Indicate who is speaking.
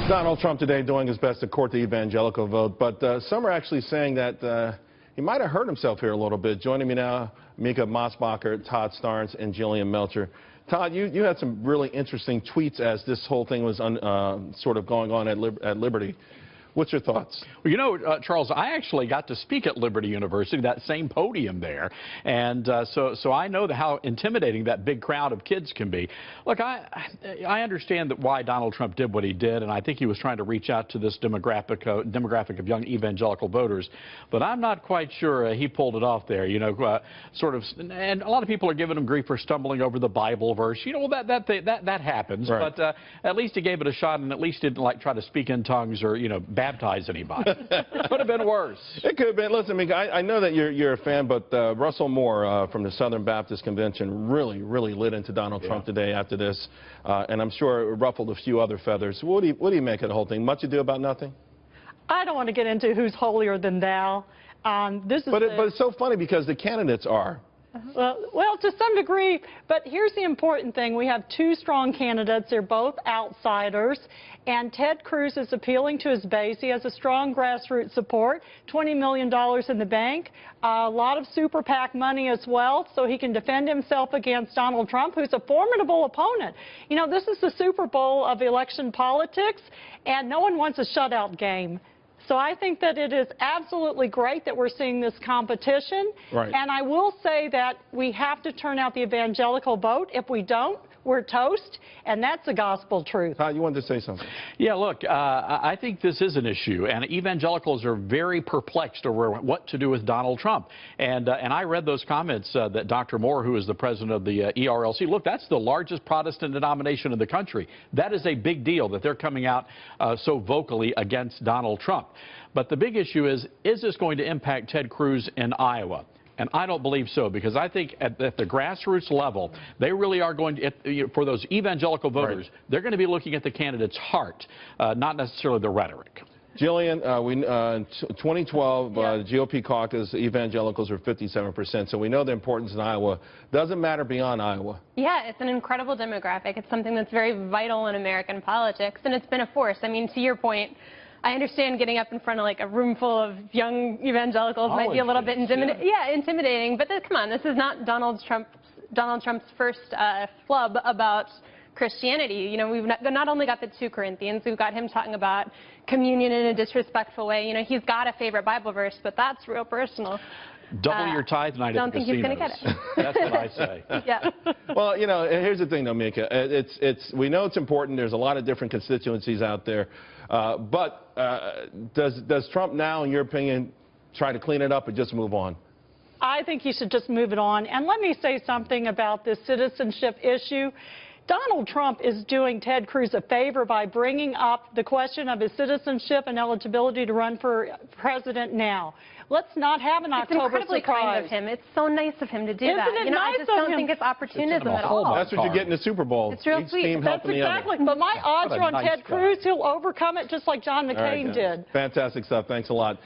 Speaker 1: Donald Trump today doing his best to court the evangelical vote, but some are actually saying that he might have hurt himself here a little bit. Joining me now, Mica Mosbacher, Todd Starnes, and Jillian Melchior. Todd, you had some really interesting tweets as this whole thing was sort of going on at Liberty. What's your thoughts?
Speaker 2: Well, you know, Charles, I actually got to speak at Liberty University, that same podium there, and so I know how intimidating that big crowd of kids can be. Look, I understand that why Donald Trump did what he did, and I think he was trying to reach out to this demographic of young evangelical voters, but I'm not quite sure he pulled it off there. You know, and a lot of people are giving him grief for stumbling over the Bible verse. You know, that happens, right. But at least he gave it a shot, and at least didn't try to speak in tongues or baptize anybody. Could have been worse. It
Speaker 1: could have been. Listen, Mica, I know that you're a fan, but Russell Moore from the Southern Baptist Convention really lit into Donald Trump today after this, and I'm sure it ruffled a few other feathers. What do you make of the whole thing? Much ado about nothing?
Speaker 3: I don't want to get into who's holier than thou. But
Speaker 1: it's so funny because the candidates are.
Speaker 3: Well, to some degree, but here's the important thing. We have two strong candidates. They're both outsiders, and Ted Cruz is appealing to his base. He has a strong grassroots support, $20 million in the bank, a lot of super PAC money as well, so he can defend himself against Donald Trump, who's a formidable opponent. You know, this is the Super Bowl of election politics, and no one wants a shutout game. So I think that it is absolutely great that we're seeing this competition.
Speaker 1: Right.
Speaker 3: And I will say that we have to turn out the evangelical vote. If we don't, we're toast, and that's the gospel truth.
Speaker 1: Todd, you wanted to say something?
Speaker 2: Yeah, look, I think this is an issue, and evangelicals are very perplexed over what to do with Donald Trump. And I read those comments that Dr. Moore, who is the president of the ERLC, look, that's the largest Protestant denomination in the country. That is a big deal that they're coming out so vocally against Donald Trump. But the big issue is this going to impact Ted Cruz in Iowa? And I don't believe so, because I think at the grassroots level, they really are going to, for those evangelical voters, right, they're going to be looking at the candidate's heart, not necessarily the rhetoric.
Speaker 1: Jillian, in 2012, the GOP caucus, evangelicals were 57%, so we know the importance in Iowa. Doesn't matter beyond Iowa.
Speaker 4: Yeah, it's an incredible demographic. It's something that's very vital in American politics, and it's been a force. I mean, to your point, I understand getting up in front of like a room full of young evangelicals might be a little bit intimidating, but come on, this is not Donald Trump's first flub about Christianity. You know, we've not only got the 2 Corinthians, we've got him talking about communion in a disrespectful way. You know, he's got a favorite Bible verse, but that's real personal.
Speaker 2: Double your tithe night at the casinos.
Speaker 4: Don't think he's going to get it.
Speaker 2: That's what I say.
Speaker 4: Yeah.
Speaker 1: Well, you know, here's the thing, though, Mica. We know it's important. There's a lot of different constituencies out there. But does Trump now, in your opinion, try to clean it up or just move on?
Speaker 3: I think he should just move it on. And let me say something about this citizenship issue. Donald Trump is doing Ted Cruz a favor by bringing up the question of his citizenship and eligibility to run for president now. Let's not have an October surprise.
Speaker 4: It's incredibly kind of him. It's so nice of him to do that.
Speaker 3: Isn't it
Speaker 4: you know,
Speaker 3: nice
Speaker 4: I just don't think it's opportunism at all.
Speaker 1: That's what you get in the Super Bowl.
Speaker 4: It's real sweet.
Speaker 3: That's exactly. But my odds are on Ted Cruz. He'll overcome it just like John McCain did.
Speaker 1: Fantastic stuff. Thanks a lot.